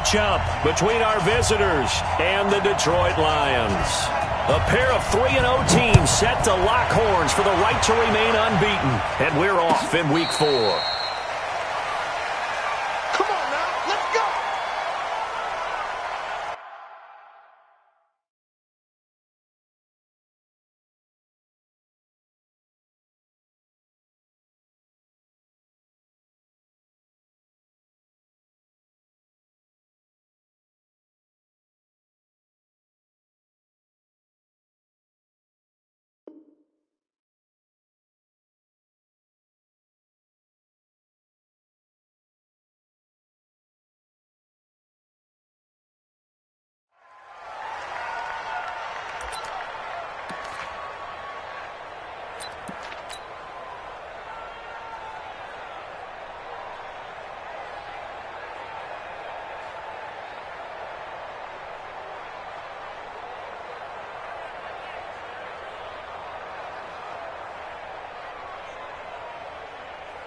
matchup between our visitors and the Detroit Lions. A pair of 3-0 teams set to lock horns for the right to remain unbeaten. And we're off in Week 4.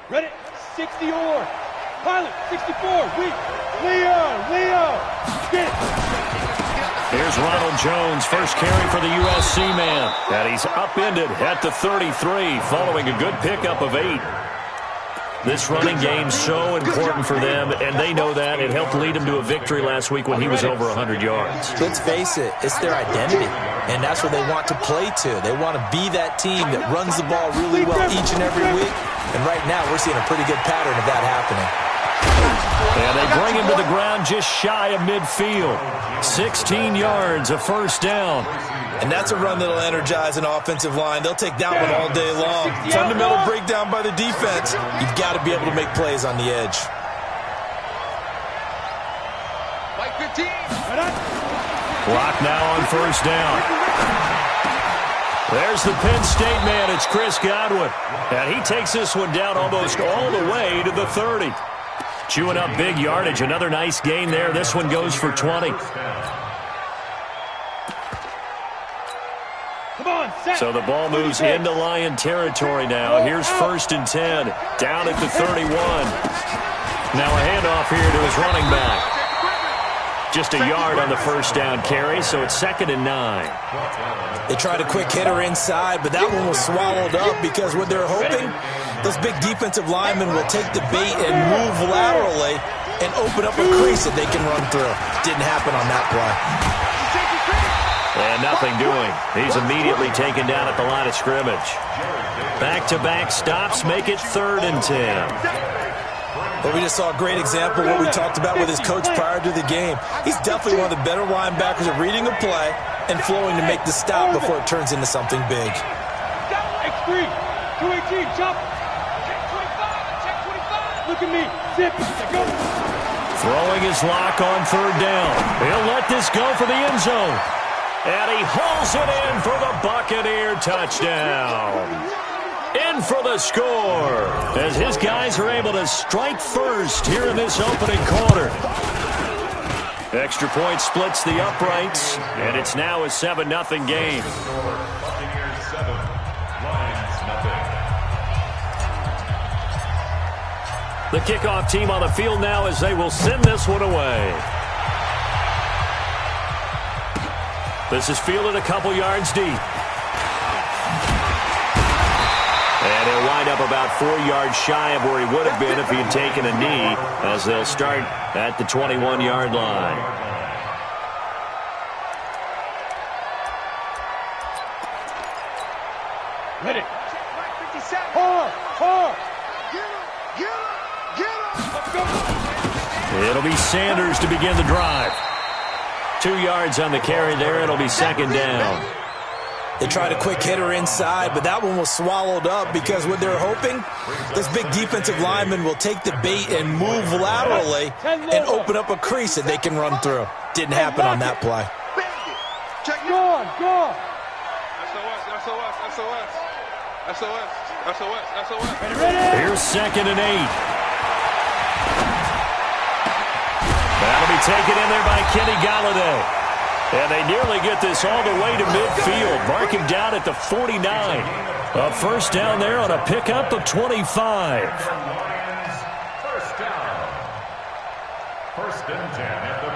Ready, 60 or pilot, 64, weak, Leo, get it. Here's Ronald Jones, first carry for the USC man. And he's upended at the 33, following a good pickup of 8. This running game's so important for them, and they know that. It helped lead them to a victory last week when he was over 100 yards. Let's face it, it's their identity, and that's what they want to play to. They want to be that team that runs the ball really well each and every week, and right now we're seeing a pretty good pattern of that happening. And they bring him to the ground just shy of midfield. 16 yards, a first down. And that's a run that'll energize an offensive line. They'll take that one all day long. Fundamental breakdown by the defense. You've got to be able to make plays on the edge. Clock now on first down. There's the Penn State man. It's Chris Godwin. And he takes this one down almost all the way to the 30. Chewing up big yardage. Another nice gain there. This one goes for 20. So the ball moves into Lion territory now. Here's first and 10. Down at the 31. Now a handoff here to his running back. Just a yard on the first down carry, so it's 2nd and 9. They tried a quick hitter inside, but that one was swallowed up because what they're hoping, those big defensive linemen will take the bait and move laterally and open up a crease that they can run through. Didn't happen on that play. And nothing doing. He's immediately taken down at the line of scrimmage. Back-to-back stops make it 3rd and 10. Well, we just saw a great example of what we talked about with his coach prior to the game. He's definitely one of the better linebackers at reading a play and flowing to make the stop before it turns into something big. X3, 218, jump. Check 25. Look at me. Zip. Go. Throwing his lock on 3rd down. He'll let this go for the end zone. And he hauls it in for the Buccaneer touchdown. In for the score as his guys are able to strike first here in this opening quarter. Extra point splits the uprights, and it's now a 7-0 game. Buccaneers 7, Lions nothing. The kickoff team on the field now as they will send this one away. This is fielded a couple yards deep. And he'll wind up about 4 yards shy of where he would have been if he had taken a knee, as they'll start at the 21-yard line. Ready. It'll be Sanders to begin the drive. 2 yards on the carry there. It'll be 2nd down. They tried a quick hitter inside, but that one was swallowed up because what they're hoping, those big defensive linemen will take the bait and move laterally and open up a crease that they can run through. Didn't happen on that play. Go on. SOS. Ready. Here's 2nd and 8. That'll be taken in there by Kenny Golladay. And they nearly get this all the way to midfield. Mark him down at the 49. A first down there on a pickup of 25. First down. 1st and 10 at the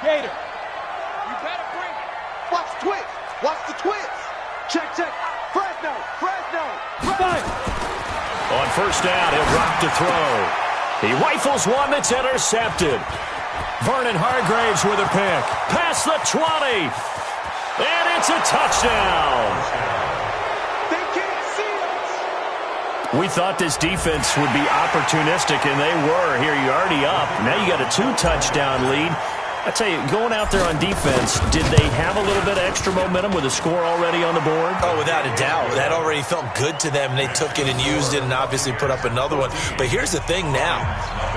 Gator. You better bring it. Watch the twist. Watch the twist. Check, check. Fresno. Fire. On first down, he'll drop to throw. He rifles one that's intercepted. Vernon Hargraves with a pick. Past the 20. And it's a touchdown. They can't see us. We thought this defense would be opportunistic, and they were. Here, you're already up. Now you got a 2-touchdown lead. I tell you, going out there on defense, did they have a little bit of extra momentum with a score already on the board? Oh, without a doubt. That already felt good to them. They took it and used it and obviously put up another one. But here's the thing now.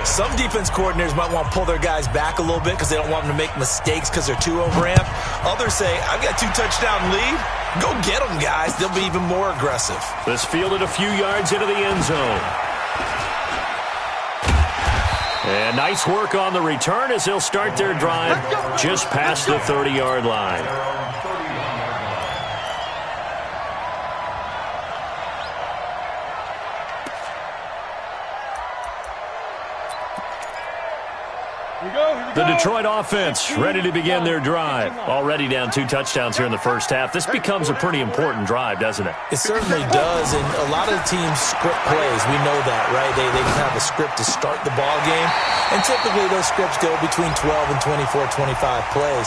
Some defense coordinators might want to pull their guys back a little bit because they don't want them to make mistakes because they're too overamped. Others say, I've got 2-touchdown lead. Go get them, guys. They'll be even more aggressive. This fielded a few yards into the end zone. And nice work on the return as they'll start their drive just past the 30-yard line. The Detroit offense ready to begin their drive. Already down 2 touchdowns here in the first half. This becomes a pretty important drive, doesn't it? It certainly does, and a lot of teams script plays. We know that, right? They have a script to start the ball game, and typically those scripts go between 12 and 24, 25 plays.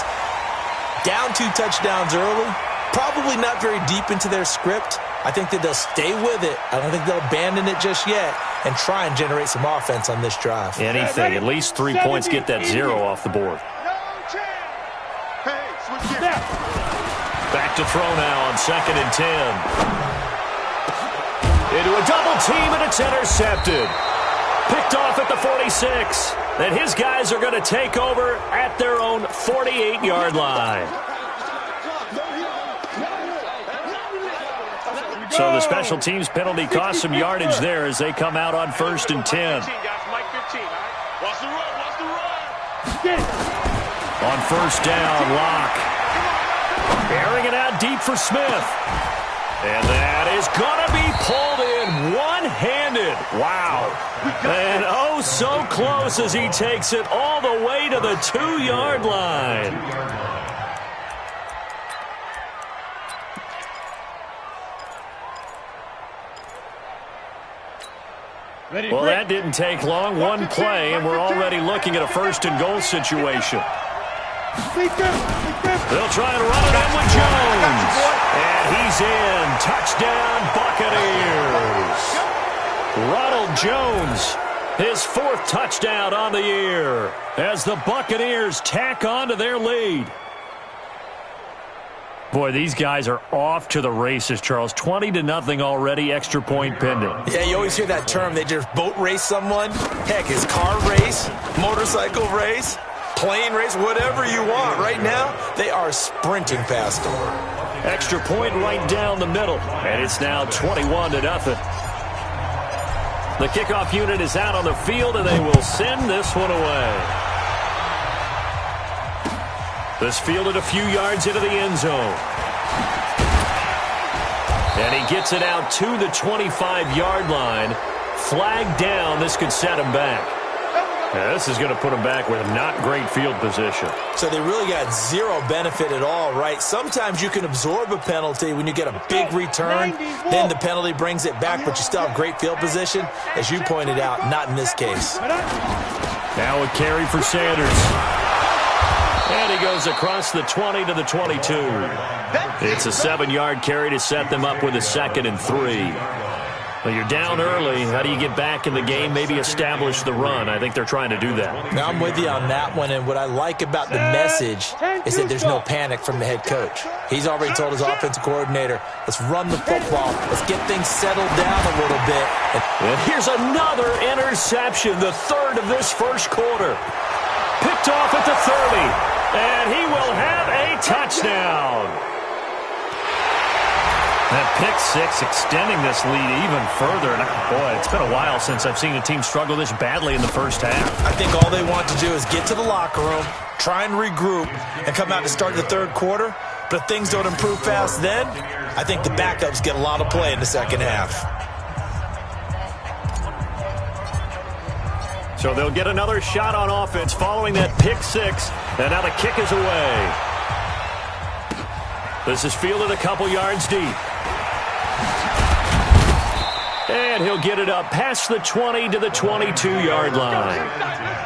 Down 2 touchdowns early, probably not very deep into their script. I think that they'll stay with it. I don't think they'll abandon it just yet and try and generate some offense on this drive. Anything, at least 3 points, get that 0 off the board. Hey, switch gears. Back to throw now on 2nd and 10. Into a double team, and it's intercepted. Picked off at the 46. And his guys are going to take over at their own 48-yard line. So the special teams penalty cost some yardage there as they come out on 1st and 10. Mike 15, all right? Watch the run, watch the run. On 1st down, Locke. Airing it out deep for Smith. And that is going to be pulled in one-handed. Wow. And oh, so close as he takes it all the way to the 2-yard line. Well, that didn't take long. One play, and we're already looking at a 1st and goal situation. They'll try and run it in with Jones. And he's in. Touchdown, Buccaneers. Ronald Jones, his 4th touchdown on the year as the Buccaneers tack on to their lead. Boy, these guys are off to the races, Charles. 20-0 already, extra point pending. Yeah, you always hear that term. They just boat race someone. Heck, is car race, motorcycle race, plane race, whatever you want. Right now, they are sprinting past them. Extra point right down the middle, and it's now 21-0. The kickoff unit is out on the field, and they will send this one away. This fielded a few yards into the end zone. And he gets it out to the 25-yard line. Flag down. This could set him back. Now, this is going to put him back with not great field position. So they really got 0 benefit at all, right? Sometimes you can absorb a penalty when you get a big return. Then the penalty brings it back, but you still have great field position. As you pointed out, not in this case. Now a carry for Sanders. And he goes across the 20 to the 22. It's a 7-yard carry to set them up with a 2nd and 3. Well, you're down early. How do you get back in the game? Maybe establish the run. I think they're trying to do that. Now, I'm with you on that one, and what I like about the message is that there's no panic from the head coach. He's already told his offensive coordinator, let's run the football. Let's get things settled down a little bit. And here's another interception, the 3rd of this first quarter. Picked off at the 30. And he will have a touchdown. That pick 6 extending this lead even further. And boy, it's been a while since I've seen a team struggle this badly in the first half. I think all they want to do is get to the locker room, try and regroup, and come out to start the 3rd quarter. But if things don't improve fast then, I think the backups get a lot of play in the second half. So they'll get another shot on offense following that pick six. And now the kick is away. This is fielded a couple yards deep. And he'll get it up past the 20 to the 22-yard line.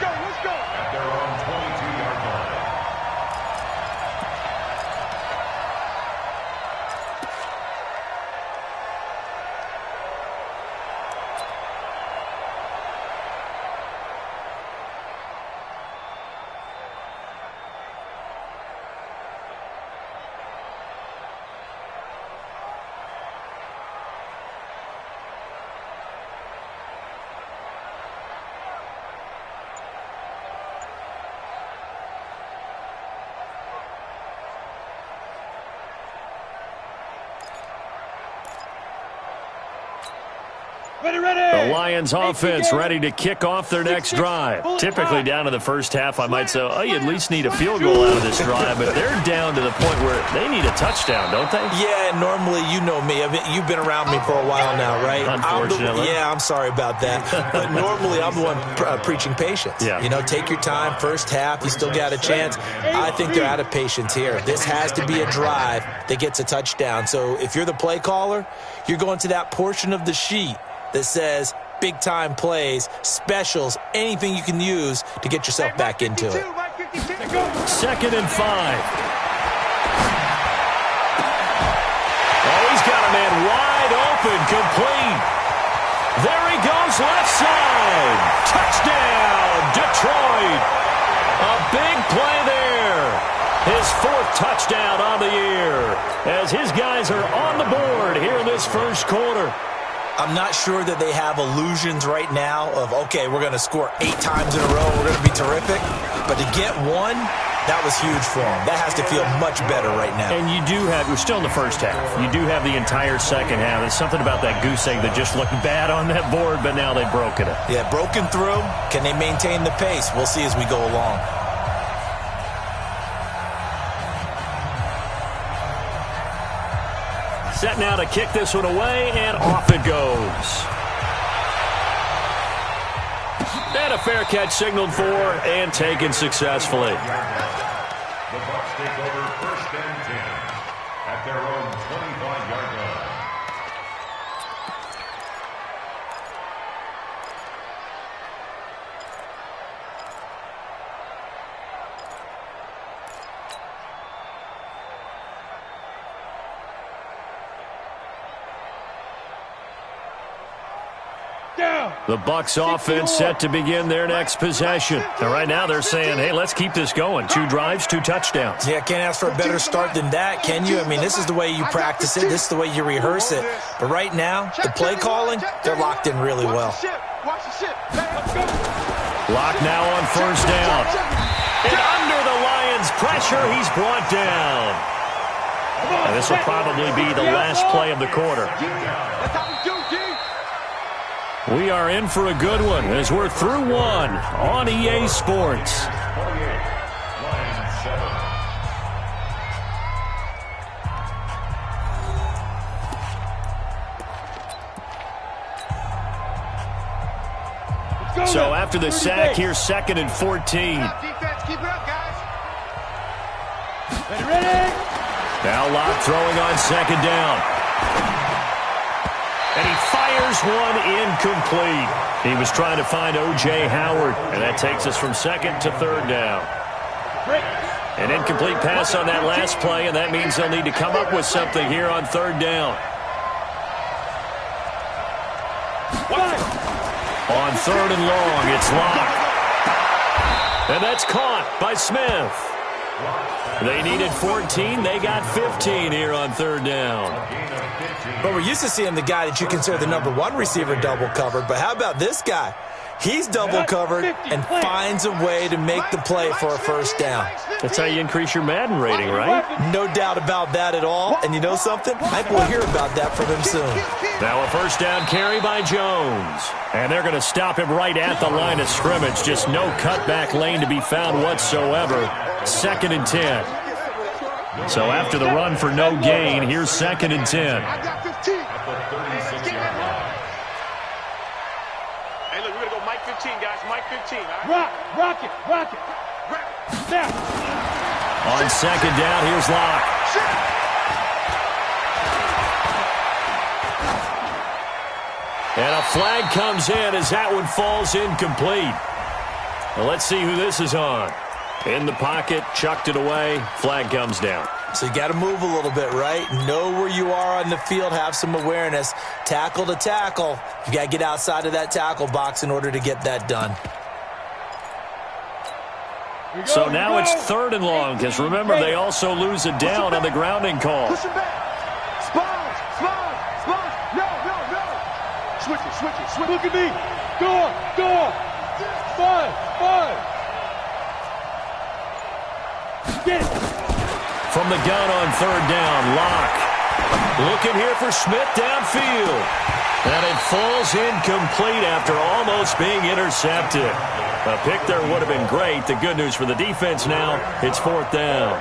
The Lions offense ready to kick off their next drive. Typically down to the first half, I might say, oh, you at least need a field goal out of this drive, but they're down to the point where they need a touchdown, don't they? Yeah, normally, you know me. You've been around me for a while now, right? Unfortunately. I'm sorry about that. But normally, I'm the one preaching patience. Yeah. You know, take your time. First half, you still got a chance. I think they're out of patience here. This has to be a drive that gets a touchdown. So if you're the play caller, you're going to that portion of the sheet that says big-time plays, specials, anything you can use to get yourself back into it. 2nd and 5. Oh, he's got a man wide open, complete. There he goes, left side. Touchdown, Detroit. A big play there. His 4th touchdown on the year as his guys are on the board here in this first quarter. I'm not sure that they have illusions right now of, okay, we're going to score 8 times in a row, we're going to be terrific. But to get one, that was huge for them. That has to feel much better right now. And you do have, we're still in the first half. You do have the entire second half. There's something about that goose egg that just looked bad on that board, but now they've broken it. Yeah, broken through. Can they maintain the pace? We'll see as we go along. Set now to kick this one away, and off it goes. And a fair catch signaled for and taken successfully. The Bucs take over 1st and 10 at their own 25-yard line. The Bucs offense set to begin their next possession. And right now they're saying, hey, let's keep this going. 2 drives, 2 touchdowns. Yeah, can't ask for a better start than that, can you? I mean, this is the way you practice it. This is the way you rehearse it. But right now, the play calling, they're locked in really well. Lock now on 1st down. And under the Lions' pressure, he's brought down. And this will probably be the last play of the quarter. We are in for a good one as we're through one on EA Sports. So after the sack, here's 2nd and 14. Keep it up, guys. Ready? Now Locke throwing on 2nd down. And he fires one incomplete. He was trying to find O.J. Howard, and that takes us from 2nd to 3rd down. An incomplete pass on that last play, and that means they'll need to come up with something here on 3rd down. On 3rd and long, it's Locke. And that's caught by Smith. They needed 14. They got 15 here on 3rd down. But we're used to seeing the guy that you consider the #1 receiver double covered. But how about this guy? He's double covered and finds a way to make the play for a 1st down. That's how you increase your Madden rating, right? No doubt about that at all. And you know something? I think we'll hear about that from him soon. Now a 1st down carry by Jones. And they're going to stop him right at the line of scrimmage. Just no cutback lane to be found whatsoever. 2nd and 10. So after the run for no gain, here's 2nd and 10. Hey, look, we're going to go Mike 15, guys. Mike 15, all right? Rock it. Snap. On second down, here's Locke. And a flag comes in as that one falls incomplete. Well, let's see who this is on. In the pocket, chucked it away, flag comes down. So you got to move a little bit, right? Know where you are on the field, have some awareness. Tackle to tackle. You got to get outside of that tackle box in order to get that done. So now it's 3rd and long, because remember, they also lose a down on the grounding call. Push him back. Sponge. No. Switch it. Look at me. Go. 5. Get it. From the gun on 3rd down, Locke. Looking here for Smith downfield. And it falls incomplete after almost being intercepted. A pick there would have been great. The good news for the defense now, it's 4th down.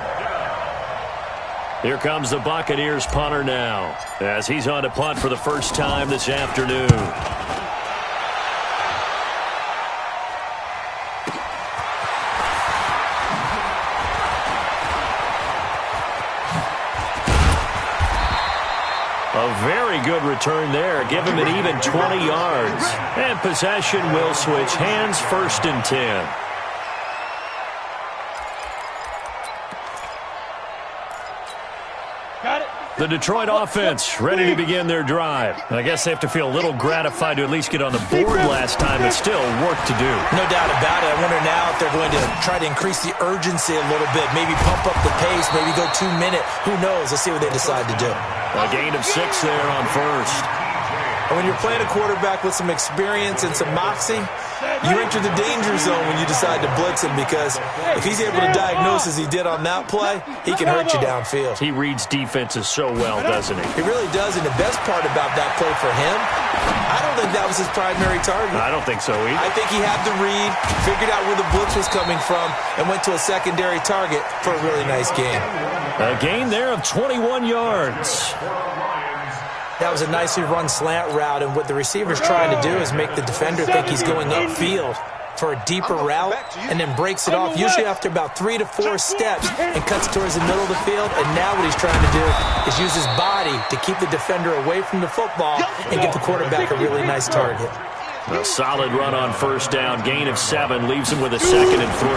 Here comes the Buccaneers punter now, as he's on to punt for the first time this afternoon. A very good return there. Give him an even 20 yards. And possession will switch hands, 1st and 10. Got it. The Detroit offense ready to begin their drive. I guess they have to feel a little gratified to at least get on the board last time, but still work to do. No doubt about it. I wonder now if they're going to try to increase the urgency a little bit, maybe pump up the pace, maybe go 2-minute. Who knows? Let's see what they decide to do. A gain of 6 there on 1st. And when you're playing a quarterback with some experience and some moxie, you enter the danger zone when you decide to blitz him, because if he's able to diagnose as he did on that play, he can hurt you downfield. He reads defenses so well, doesn't he? He really does, and the best part about that play for him, I don't think that was his primary target. I don't think so either. I think he had the read, figured out where the blitz was coming from, and went to a secondary target for a really nice gain. A gain there of 21 yards. That was a nicely run slant route, and what the receiver's trying to do is make the defender think he's going upfield for a deeper route, and then breaks it off, usually after about 3 to 4 steps, and cuts towards the middle of the field. And now what he's trying to do is use his body to keep the defender away from the football and give the quarterback a really nice target. A solid run on 1st down. Gain of 7 leaves him with a 2nd and 3.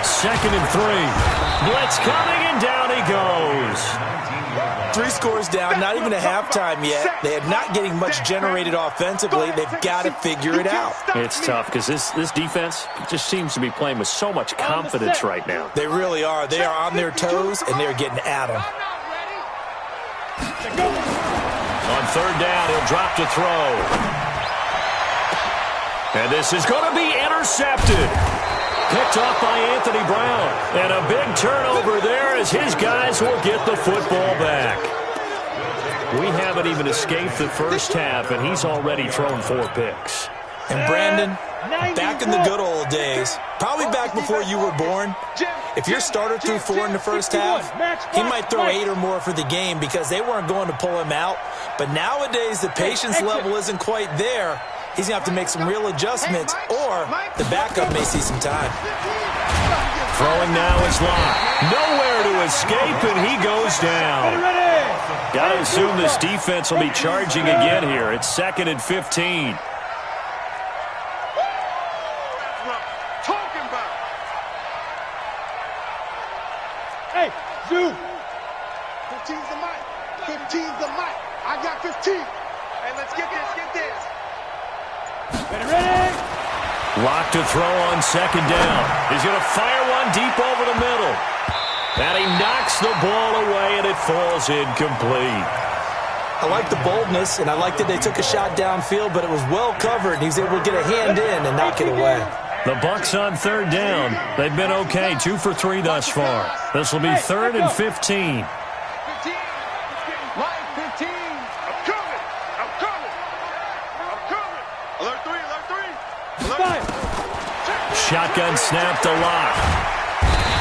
2nd and 3. Blitz coming, and down he goes. 3 scores down, not even a halftime yet. They are not getting much generated offensively. They've got to figure it out. It's tough because this defense just seems to be playing with so much confidence right now. They really are. They are on their toes, and they're getting at them. On 3rd down, he'll drop to throw. And this is going to be intercepted. Picked off by Anthony Brown. And a big turnover there as his guys will get the football back. We haven't even escaped the first half, and he's already thrown 4 picks. And Brandon, back in the good old days, probably back before you were born, if your starter threw 4 in the first half, he might throw 8 or more for the game because they weren't going to pull him out. But nowadays, the patience level isn't quite there. He's going to have to make some real adjustments, or the backup may see some time. Throwing now is Locke. Nowhere to escape, and he goes down. Got to assume this defense will be charging again here. It's 2nd and 15. Hey, Zoo. 15's the mic. 15's the mic. I got 15. Hey, let's get this. Ready? Locke to throw on 2nd down. He's going to fire one deep over the middle. And he knocks the ball away, and it falls incomplete. I like the boldness, and I like that they took a shot downfield, but it was well covered, and he was able to get a hand in and knock it away. The Bucs on 3rd down. They've been okay, 2 for 3 thus far. This will be 3rd and 15. Shotgun snap to Locke.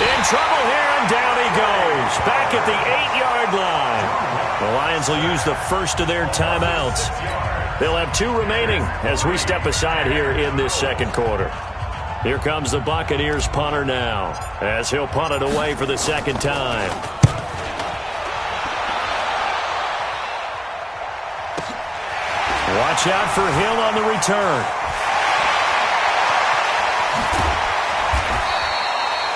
In trouble here, and down he goes. Back at the 8-yard line. The Lions will use the first of their timeouts. They'll have 2 remaining as we step aside here in this second quarter. Here comes the Buccaneers punter now, as he'll punt it away for the second time. Watch out for him on the return.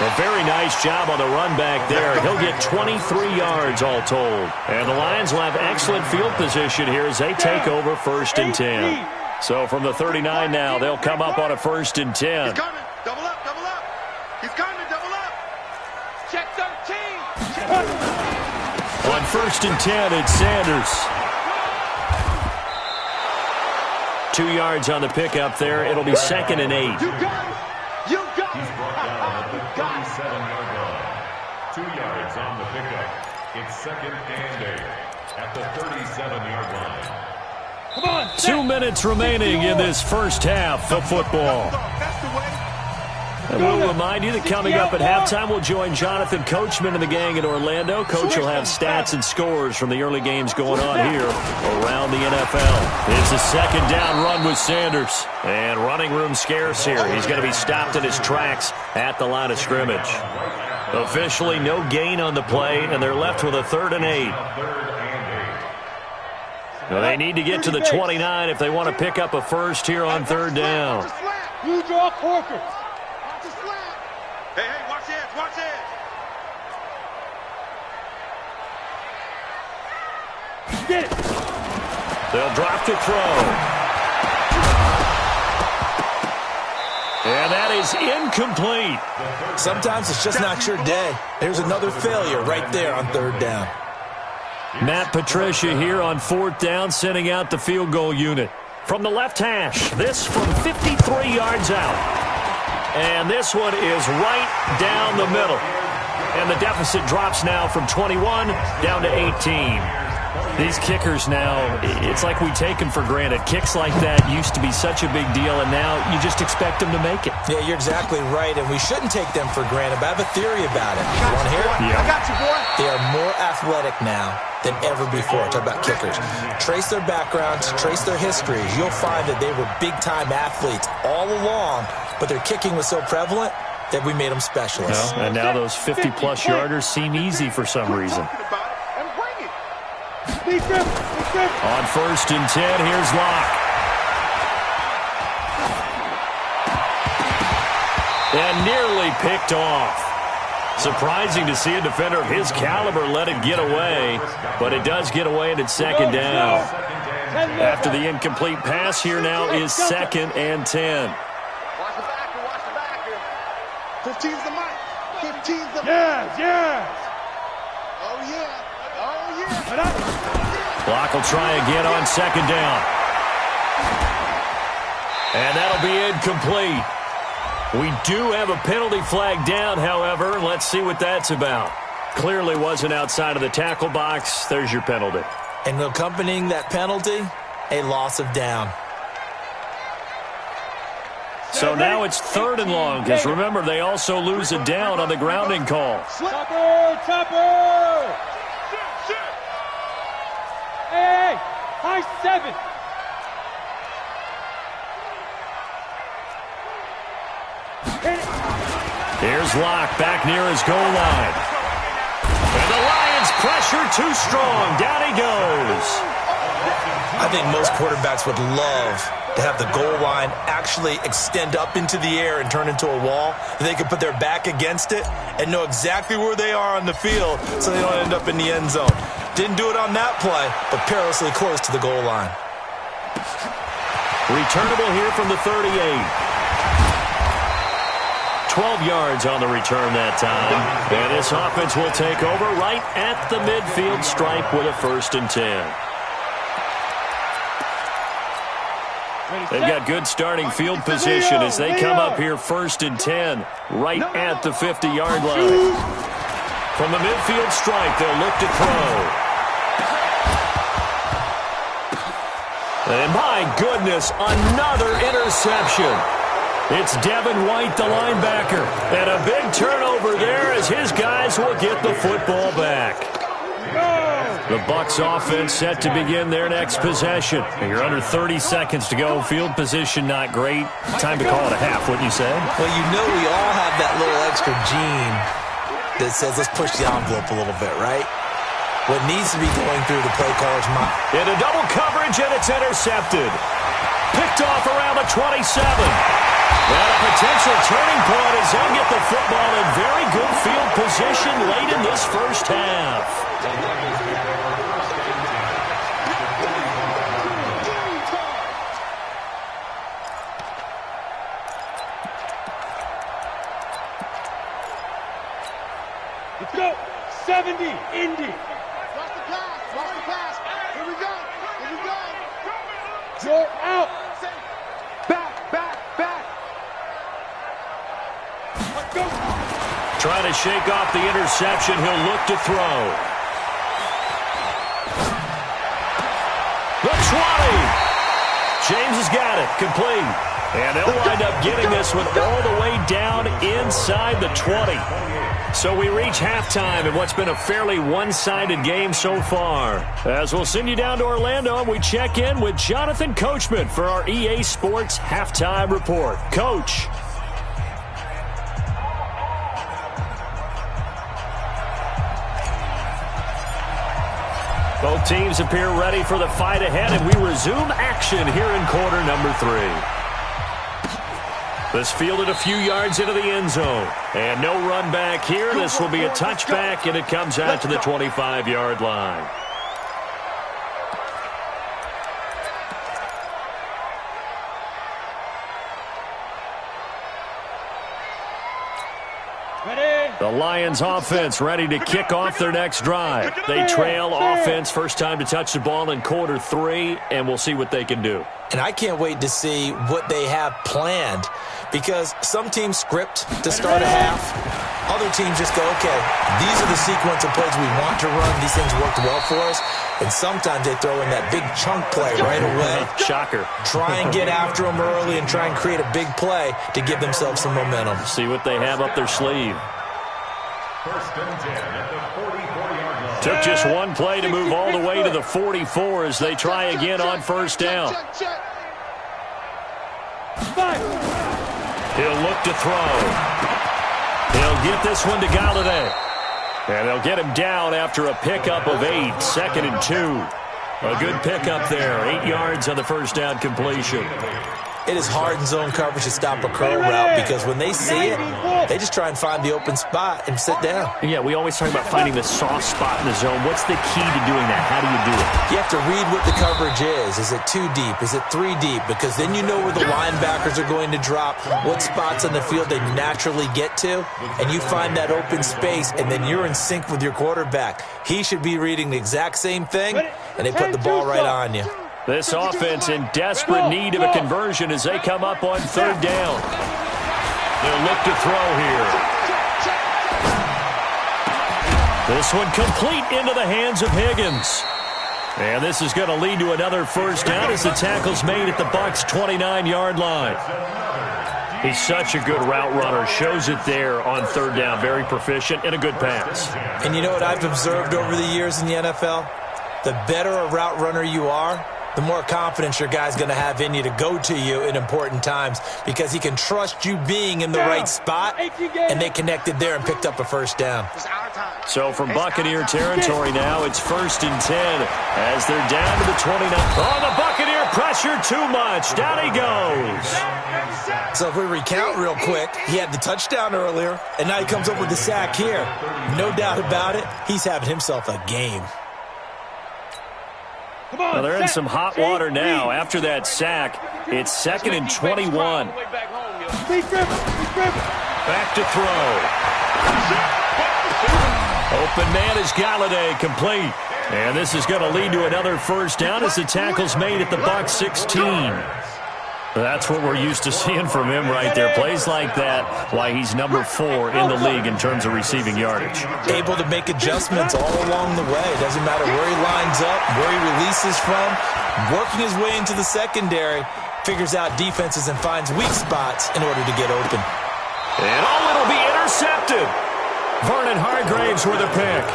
A very nice job on the run back there. He'll get 23 yards all told. And the Lions will have excellent field position here as they take over 1st and 10. So from the 39 now, they'll come up on a 1st and 10. He's coming. Double up, double up. He's coming, double up. Check 13. On 1st and 10, it's Sanders. 2 yards on the pickup there. It'll be 2nd and 8. You got it. You got He's it. brought down at the 37-yard line. 2 yards on the pickup. It's 2nd and 8 at the 37-yard line. Come on. 2 minutes remaining in this first half of football. That's the way. And we'll remind you that coming up at halftime, we'll join Jonathan Coachman and the gang in Orlando. Coach will have stats and scores from the early games going on here around the NFL. It's a 2nd down run with Sanders. And running room scarce here. He's going to be stopped in his tracks at the line of scrimmage. Officially no gain on the play, and they're left with a 3rd and 8. Now they need to get to the 29 if they want to pick up a first here on 3rd down. You draw corkers. Hey, watch the edge, watch the edge. Get it. They'll drop to throw. And that is incomplete. Sometimes it's just not your day. There's another failure right there on 3rd down. Matt Patricia here on 4th down, sending out the field goal unit. From the left hash, this from 53 yards out. And this one is right down the middle. And the deficit drops now from 21 down to 18. These kickers now, it's like we take them for granted. Kicks like that used to be such a big deal, and now you just expect them to make it. Yeah, you're exactly right, and we shouldn't take them for granted, but I have a theory about it. You want to hear it? Yeah. I got you, boy. They are more athletic now than ever before. Talk about kickers. Trace their backgrounds, trace their histories. You'll find that they were big-time athletes all along, but their kicking was so prevalent that we made them specialists. And now those 50-plus yarders seem easy for some reason. On 1st and 10, here's Locke. And nearly picked off. Surprising to see a defender of his caliber let it get away, but it does get away, and it's 2nd down. After the incomplete pass, here now is 2nd and 10. Watch the backer, watch the backer. 15's the mic. 15's the mic. Yeah. Oh, yeah. Oh, yeah. Block will try again on 2nd down. And that'll be incomplete. We do have a penalty flag down, however. Let's see what that's about. Clearly wasn't outside of the tackle box. There's your penalty. And accompanying that penalty, a loss of down. So now it's 3rd and long, because remember, they also lose a down on the grounding call. Chopper! Hey, high 7. Here's Locke back near his goal line. And the Lions pressure too strong. Down he goes. I think most quarterbacks would love to have the goal line actually extend up into the air and turn into a wall. They could put their back against it and know exactly where they are on the field so they don't end up in the end zone. Didn't do it on that play, but perilously close to the goal line. Returnable here from the 38. 12 yards on the return that time. And this offense will take over right at the midfield stripe with a 1st and 10. They've got good starting field position as they come up here 1st and 10 right at the 50-yard line. From the midfield stripe, they'll look to throw. And my goodness, another interception. It's Devin White, the linebacker. And a big turnover there as his guys will get the football back. The Bucs offense set to begin their next possession. You're under 30 seconds to go. Field position not great. Time to call it a half, wouldn't you say? Well, you know we all have that little extra gene that says let's push the envelope a little bit, right? What needs to be going through the play caller's mind. Into double coverage, and it's intercepted. Picked off around the 27. And a potential turning point as they get the football in very good field position late in this first half. Let's go. 70, Indy. Watch the pass. Watch the pass. Here we go. Here we go. You're out. Back, back, back. Let's go. Trying to shake off the interception. He'll look to throw. The 20. James has got it. Complete. And they'll wind up getting this one all the way down inside the 20. So we reach halftime in what's been a fairly one-sided game so far. As we'll send you down to Orlando, and we check in with Jonathan Coachman for our EA Sports Halftime Report. Coach. Both teams appear ready for the fight ahead, and we resume action here in quarter number 3. This fielded a few yards into the end zone. And no run back here. This will be a touchback, and it comes out to the 25-yard line. Ready. The Lions offense ready to kick off their next drive. They trail offense first time to touch the ball in quarter 3, and we'll see what they can do. And I can't wait to see what they have planned, because some teams script to start a half. Other teams just go, okay, these are the sequence of plays we want to run. These things worked well for us. And sometimes they throw in that big chunk play right away. Shocker. Try and get after them early and try and create a big play to give themselves some momentum. See what they have up their sleeve. First and 10 at the 44-yard line. Took just one play to move all the way to the 44 as they try again on first down. He'll look to throw. He'll get this one to Galladay. And they'll get him down after a pickup of 8, 2nd and 2. A good pickup there, 8 yards on the first down completion. It is hard in zone coverage to stop a curl route because when they see it, they just try and find the open spot and sit down. Yeah, we always talk about finding the soft spot in the zone. What's the key to doing that? How do you do it? You have to read what the coverage is. Is it 2 deep? Is it 3 deep? Because then you know where the linebackers are going to drop, what spots on the field they naturally get to, and you find that open space, and then you're in sync with your quarterback. He should be reading the exact same thing, and they put the ball right on you. This offense in desperate need of a conversion as they come up on third down. They'll look to throw here. This one complete into the hands of Higgins. And this is going to lead to another first down as the tackle's made at the Bucs' 29-yard line. He's such a good route runner. Shows it there on third down. Very proficient and a good pass. And you know what I've observed over the years in the NFL? The better a route runner you are, the more confidence your guy's going to have in you to go to you in important times because he can trust you being in the right spot, and they connected there and picked up a first down. So from Buccaneer territory now, it's 1st and 10 as they're down to the 29. Oh, the Buccaneer pressure too much. Down he goes. So if we recount real quick, he had the touchdown earlier, and now he comes up with the sack here. No doubt about it, he's having himself a game. Well, they're in some hot water now. After that sack, it's 2nd and 21. Back to throw. Open man is Galladay, complete. And this is going to lead to another first down as the tackle's made at the Bucs 16. That's what we're used to seeing from him right there. Plays like that, why he's number 4 in the league in terms of receiving yardage. Able to make adjustments all along the way. Doesn't matter where he lines up, where he releases from. Working his way into the secondary, figures out defenses and finds weak spots in order to get open. And it'll be intercepted. Vernon Hargraves with a pick.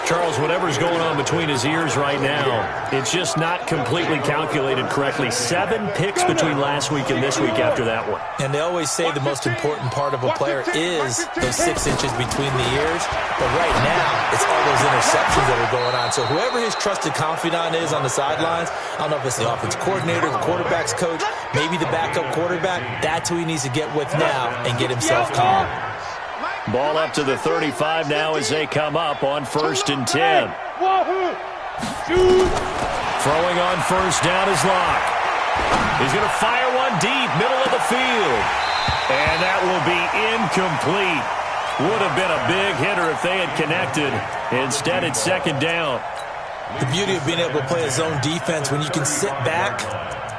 Charles, whatever's going on between his ears right now, it's just not completely calculated correctly. 7 picks between last week and this week after that one. And they always say the most important part of a player is those 6 inches between the ears. But right now, it's all those interceptions that are going on. So whoever his trusted confidant is on the sidelines, I don't know if it's the offensive coordinator, the quarterback's coach, maybe the backup quarterback, that's who he needs to get with now and get himself calm. Ball up to the 35 now as they come up on 1st and 10. Throwing on 1st down is Locke. He's going to fire one deep, middle of the field. And that will be incomplete. Would have been a big hitter if they had connected. Instead, it's 2nd down. The beauty of being able to play a zone defense when you can sit back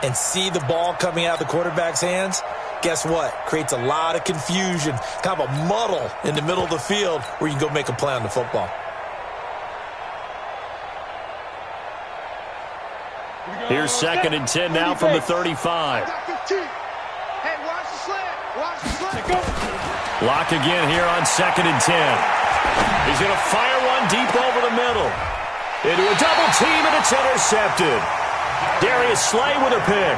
and see the ball coming out of the quarterback's hands, guess what? Creates a lot of confusion, kind of a muddle in the middle of the field where you can go make a play on the football. Here's 2nd and 10 now from the 35. Locke again here on 2nd and 10. He's going to fire one deep over the middle. Into a double team, and it's intercepted. Darius Slay with a pick.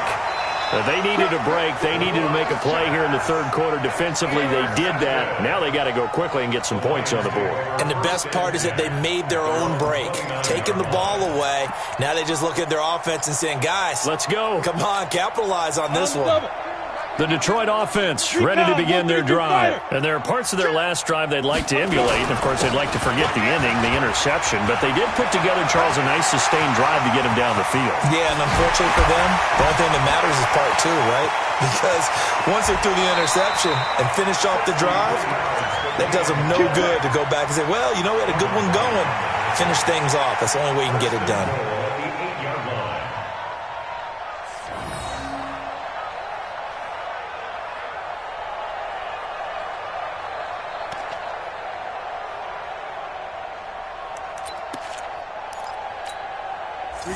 They needed a break. They needed to make a play here in the 3rd quarter. Defensively, they did that. Now they got to go quickly and get some points on the board. And the best part is that they made their own break, taking the ball away. Now they just look at their offense and saying, guys, let's go. Come on, capitalize on this one. The Detroit offense ready to begin their drive. And there are parts of their last drive they'd like to emulate. And, of course, they'd like to forget the inning, the interception. But they did put together, Charles, a nice sustained drive to get him down the field. Yeah, and unfortunately for them, the only thing that matters is part 2, right? Because once they threw the interception and finished off the drive, that does them no good to go back and say, well, you know, we had a good one going. Finish things off. That's the only way you can get it done.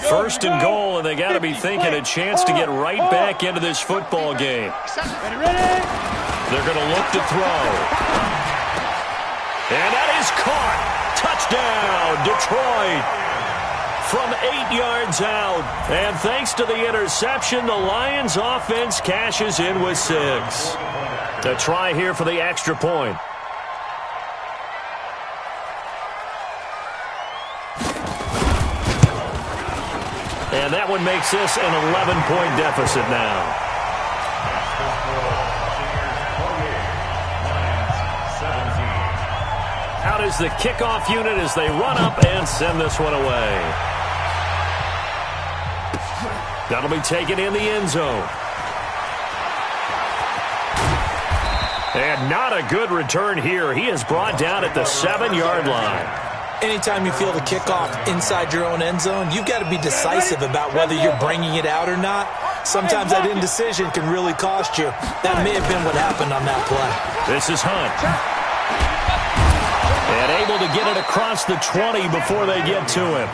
First and goal, and they got to be thinking a chance to get right back into this football game. They're going to look to throw. And that is caught. Touchdown, Detroit. From 8 yards out. And thanks to the interception, the Lions offense cashes in with 6. A try here for the extra point. And that one makes this an 11-point deficit now. Out is the kickoff unit as they run up and send this one away. That'll be taken in the end zone. And not a good return here. He is brought down at the 7-yard line. Anytime you feel the kickoff inside your own end zone, you've got to be decisive about whether you're bringing it out or not. Sometimes that indecision can really cost you. That may have been what happened on that play. This is Hunt. And able to get it across the 20 before they get to him.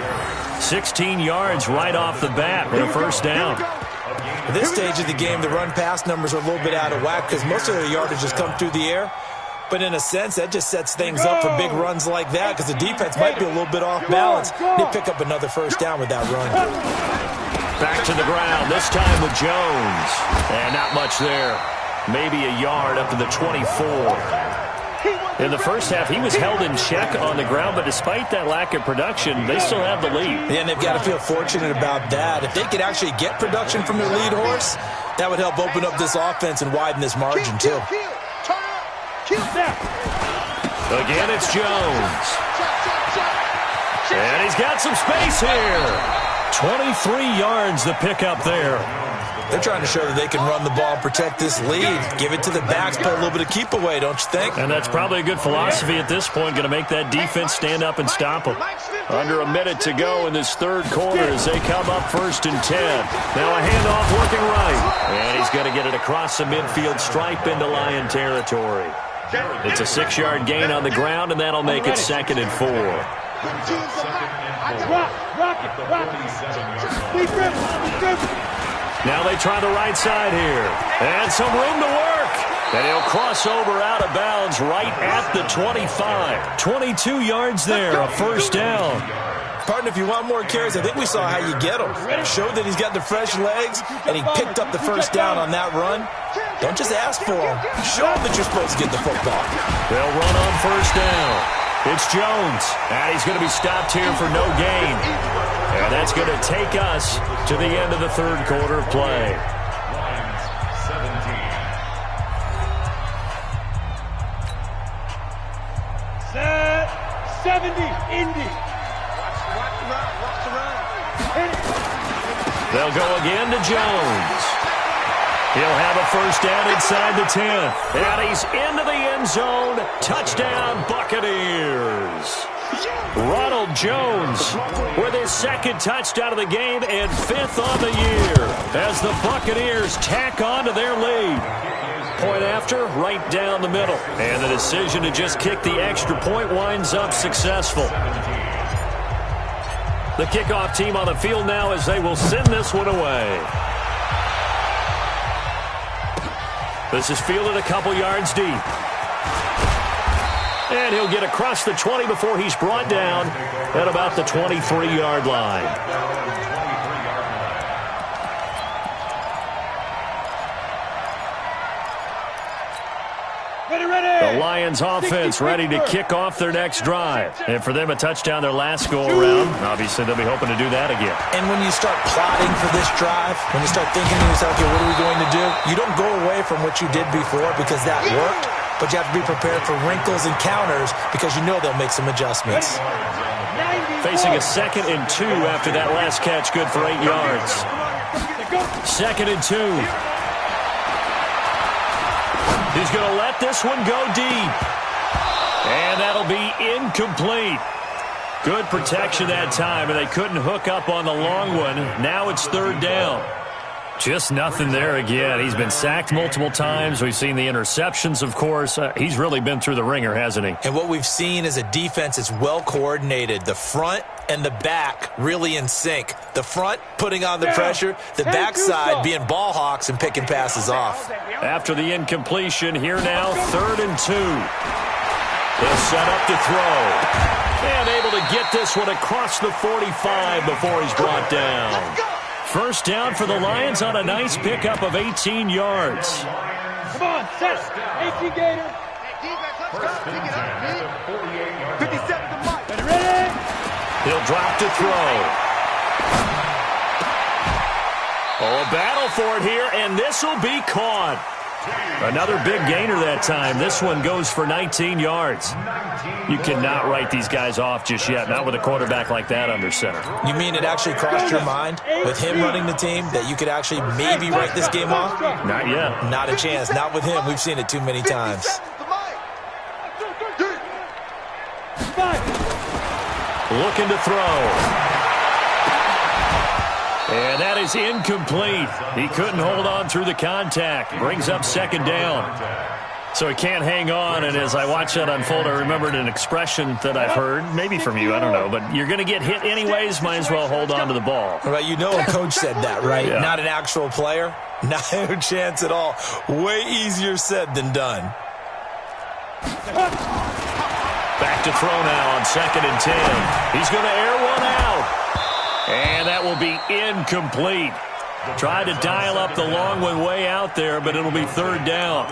16 yards right off the bat with a 1st down. At this stage of the game, the run-pass numbers are a little bit out of whack because most of their yardage has come through the air. But in a sense, that just sets things up for big runs like that because the defense might be a little bit off balance. They pick up another 1st down with that run. Back to the ground, this time with Jones. And not much there. Maybe a yard up to the 24. In the 1st half, he was held in check on the ground, but despite that lack of production, they still have the lead. And they've got to feel fortunate about that. If they could actually get production from their lead horse, that would help open up this offense and widen this margin, too. Again, it's Jones. And he's got some space here. 23 yards the pickup there. They're trying to show that they can run the ball and protect this lead. Give it to the backs, play a little bit of keep away, don't you think? And that's probably a good philosophy at this point, going to make that defense stand up and stop them. Under a minute to go in this 3rd quarter as they come up 1st and 10. Now a handoff working right. And he's going to get it across the midfield stripe into Lion territory. It's a 6-yard gain on the ground, and that'll make it 2nd and 4. Now they try the right side here. And some room to work. And he'll cross over out of bounds right at the 25. 22 yards there, a first down. Partner, if you want more carries, I think we saw how you get him. Showed that he's got the fresh legs, and he picked up the first down on that run. Don't just ask for him. Show him that you're supposed to get the football. They'll run on first down. It's Jones, and he's going to be stopped here for no gain. And that's going to take us to the end of the third quarter of play. Lions 17. Set. 70. Indy. They'll go again to Jones. He'll have a first down inside the 10. And he's into the end zone. Touchdown, Buccaneers. Ronald Jones with his second touchdown of the game and fifth on the year as the Buccaneers tack on to their lead. Point after, right down the middle. And the decision to just kick the extra point winds up successful. The kickoff team on the field now as they will send this one away. This is fielded a couple yards deep. And he'll get across the 20 before he's brought down at about the 23-yard line. The Lions offense ready to kick off their next drive. And for them, a touchdown their last go-around. Obviously, they'll be hoping to do that again. And when you start plotting for this drive, when you start thinking to yourself, okay, what are we going to do? You don't go away from what you did before because that worked, but you have to be prepared for wrinkles and counters because you know they'll make some adjustments. Facing a 2nd and 2 after that last catch, good for 8 yards. 2nd and 2. He's going to let this one go deep. And that'll be incomplete. Good protection that time, and they couldn't hook up on the long one. Now it's third down. Just nothing there again. He's been sacked multiple times. We've seen the interceptions, of course. He's really been through the ringer, hasn't he? And what we've seen is a defense that's well coordinated. The front and the back really in sync. The front putting on the pressure, the backside being ball hawks and picking passes off. After the incompletion, here now, 3rd and 2. He'll set up to throw. And able to get this one across the 45 before he's brought down. First down for the Lions on a nice pickup of 18 yards. Come on, set. 18 Gator. Hey, defense, let's go. Pick it up, 57 to Mike. Ready? He'll drop to throw. Oh, a battle for it here, and this will be caught. Another big gainer that time. This one goes for 19 yards. You cannot write these guys off just yet, not with a quarterback like that under center. You mean it actually crossed your mind with him running the team that you could actually maybe write this game off? Not yet. Not a chance. Not with him. We've seen it too many times. Looking to throw. And that is incomplete. He couldn't hold on through the contact. Brings up 2nd down. So he can't hang on, and as I watch that unfold, I remembered an expression that I've heard, maybe from you, I don't know, but you're going to get hit anyways, might as well hold on to the ball. Right, you know a coach said that, right? Yeah. Not an actual player. No chance at all. Way easier said than done. Back to throw now on 2nd and 10. He's going to air one out. And that will be incomplete. Tried to dial up the long one way out there, but it'll be third down.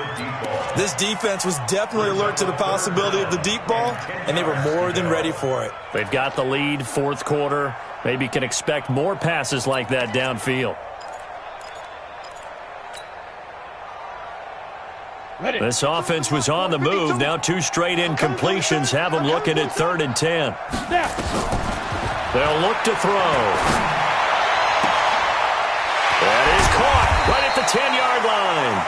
This defense was definitely alert to the possibility of the deep ball, and they were more than ready for it. They've got the lead, fourth quarter. Maybe can expect more passes like that downfield. Ready. This offense was on the move. Now 2 straight incompletions have them looking at 3rd and 10. They'll look to throw. That is caught right at the 10-yard line.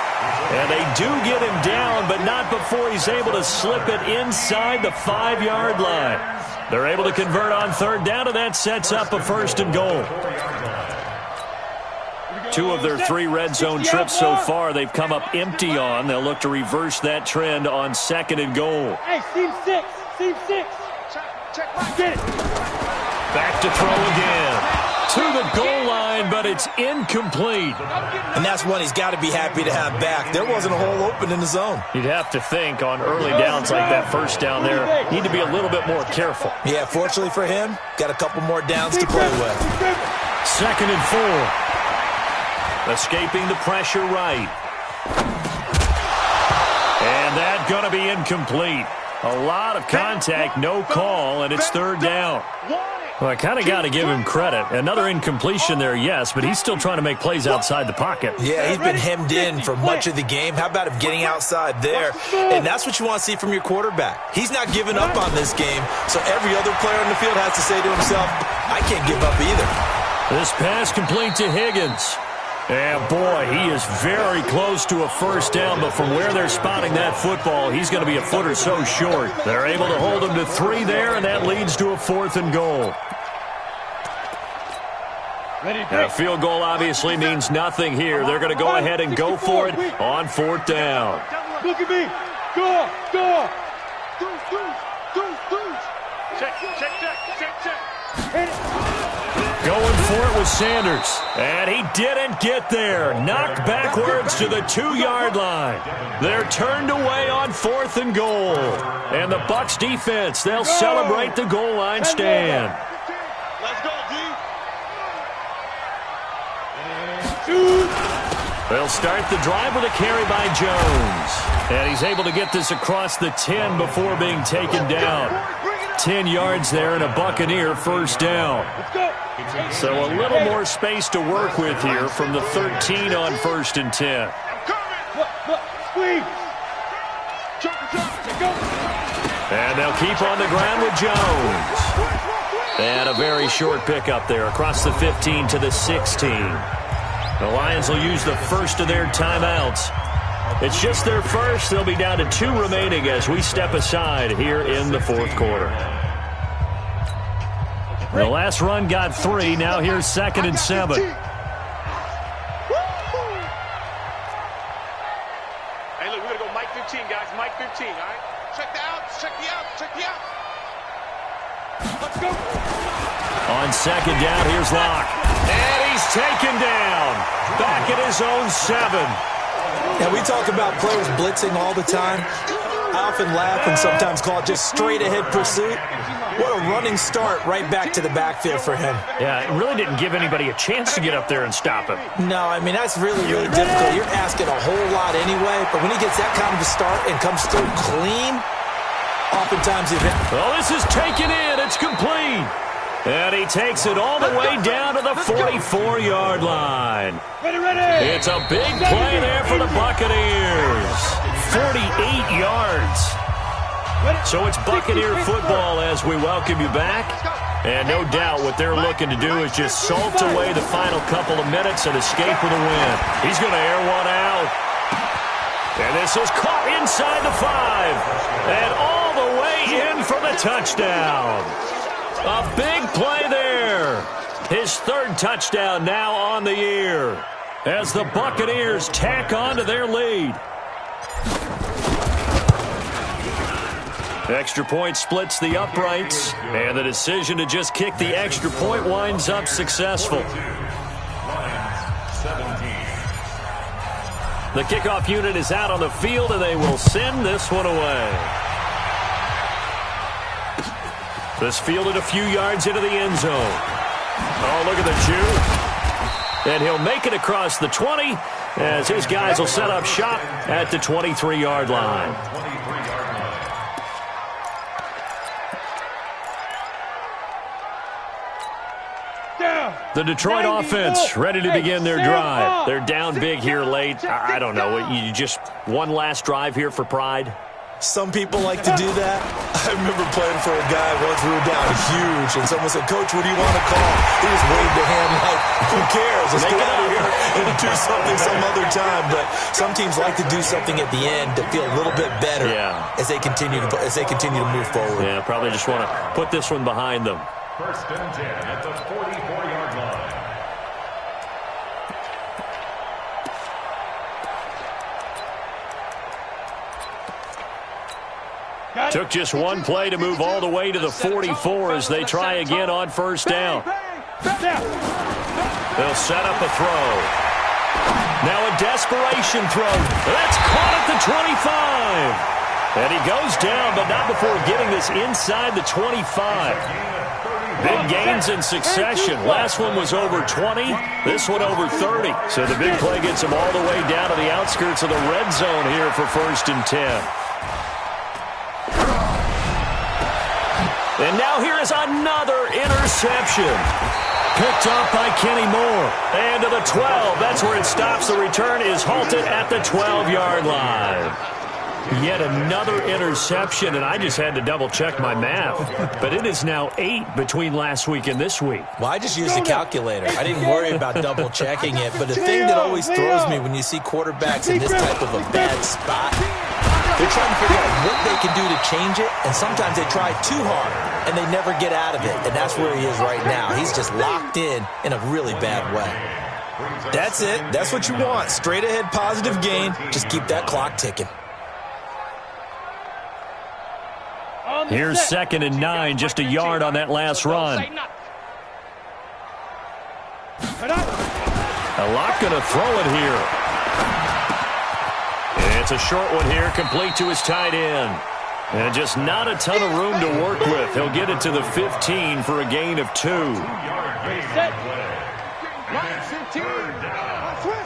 And they do get him down, but not before he's able to slip it inside the 5-yard line. They're able to convert on third down, and that sets up a 1st and goal. 2 of their 3 red zone trips so far they've come up empty on. They'll look to reverse that trend on 2nd and goal. Hey, seam 6. Seam 6. Check, Get it. Back to throw again. to the goal line, but it's incomplete. And that's one he's got to be happy to have back. There wasn't a hole open in the zone. You'd have to think on early downs like that first down there, need to be a little bit more careful. Yeah, fortunately for him, got a couple more downs to play with. 2nd and 4. Escaping the pressure right. And that's going to be incomplete. A lot of contact, no call, and it's 3rd down. Well, I kind of got to give him credit. Another incompletion there, yes, but he's still trying to make plays outside the pocket. Yeah, he's been hemmed in for much of the game. How about him getting outside there? And that's what you want to see from your quarterback. He's not giving up on this game, so every other player on the field has to say to himself, I can't give up either. This pass complete to Higgins. And, boy, he is very close to a first down, but from where they're spotting that football, he's going to be a foot or so short. They're able to hold him to 3 there, and that leads to a 4th and goal. A field goal obviously means nothing here. They're going to go ahead and go for it on 4th down. Look at me. Go. Check. Going for it with Sanders. And he didn't get there. Knocked backwards to the 2-yard line. They're turned away on 4th and goal. And the Bucs defense, they'll celebrate the goal line stand. Let's go, D. They'll start the drive with a carry by Jones. And he's able to get this across the 10 before being taken down. 10 yards there and a Buccaneer first down. So a little more space to work with here from the 13 on 1st and 10. Squeeze. And they'll keep on the ground with Jones. And a very short pickup there across the 15 to the 16. The Lions will use the first of their timeouts. It's just their first. They'll be down to 2 remaining as we step aside here in the 4th quarter. The last run got 3. Now here's 2nd and 7. Hey, look, we're going to go Mike 15, guys. Mike 15, all right? Check the outs. Check the outs. Let's go. On 2nd down, here's Locke. And he's taken down. Back at his own 7. Now, we talk about players blitzing all the time. I often laugh and sometimes call it just straight-ahead pursuit. What a running start right back to the backfield for him. Yeah, it really didn't give anybody a chance to get up there and stop him. No, I mean, that's really, really difficult. You're asking a whole lot anyway, but when he gets that kind of a start and comes through clean, oftentimes he... Well, this is taken in. It's complete. And he takes it all the way down to the 44-yard line. Ready. It's a big play there for the Buccaneers. 48 yards. So it's Buccaneer football as we welcome you back. And no doubt what they're looking to do is just salt away the final couple of minutes and escape with a win. He's going to air one out. And this is caught inside the 5. And all the way in for the touchdown. A big play there. His 3rd touchdown now on the year as the Buccaneers tack on to their lead. Extra point splits the uprights, and the decision to just kick the extra point winds up successful. The kickoff unit is out on the field, and they will send this one away. This fielded a few yards into the end zone. Oh, look at the juke. And he'll make it across the 20 as his guys will set up shop at the 23-yard line. The Detroit offense ready to begin their drive. They're down big here late. I don't know. You just one last drive here for pride? Some people like to do that. I remember playing for a guy once we were down huge, and someone said, Coach, what do you want to call? He just waved a hand like, who cares? Let's get out of here and do something some other time. But some teams like to do something at the end to feel a little bit better as they continue to move forward. Yeah, probably just want to put this one behind them. 1st and 10 at the 44-yard line. Took just one play to move all the way to the 44 as they try again on 1st down. They'll set up a throw. Now a desperation throw. That's caught at the 25. And he goes down, but not before getting this inside the 25. Big gains in succession. Last one was over 20. This one over 30. So the big play gets him all the way down to the outskirts of the red zone here for 1st and 10. And now here is another interception. Picked up by Kenny Moore. And to the 12. That's where it stops. The return is halted at the 12-yard line. Yet another interception, and I just had to double-check my math. But it is now 8 between last week and this week. Well, I just used a calculator. I didn't worry about double-checking it. But the thing that always throws me when you see quarterbacks in this type of a bad spot, they're trying to figure out what they can do to change it, and sometimes they try too hard, and they never get out of it. And that's where he is right now. He's just locked in a really bad way. That's it. That's what you want. Straight-ahead positive gain. Just keep that clock ticking. Here's 2nd and 9, just a yard on that last run. A lot going to throw it here. It's a short one here, complete to his tight end. And just not a ton of room to work with. He'll get it to the 15 for a gain of 2. Set. Line 15. Switch.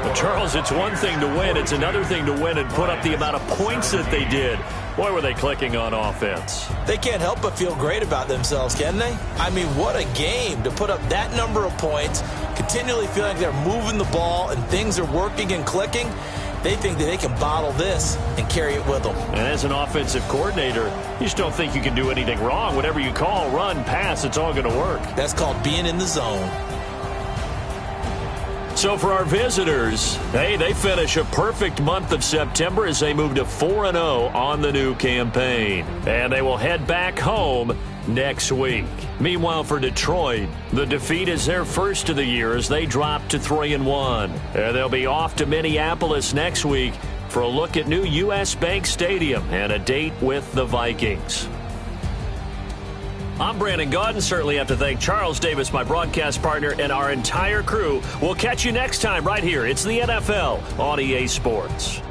Well, Charles, it's one thing to win. It's another thing to win and put up the amount of points that they did. Boy, were they clicking on offense. They can't help but feel great about themselves, can they? I mean, what a game to put up that number of points, continually feeling like they're moving the ball and things are working and clicking. They think that they can bottle this and carry it with them. And as an offensive coordinator, you just don't think you can do anything wrong. Whatever you call, run, pass, it's all going to work. That's called being in the zone. So for our visitors, hey, they finish a perfect month of September as they move to 4-0 on the new campaign. And they will head back home next week. Meanwhile, for Detroit, the defeat is their first of the year as they drop to 3-1. And they'll be off to Minneapolis next week for a look at new U.S. Bank Stadium and a date with the Vikings. I'm Brandon Gaudin. Certainly have to thank Charles Davis, my broadcast partner, and our entire crew. We'll catch you next time right here. It's the NFL on EA Sports.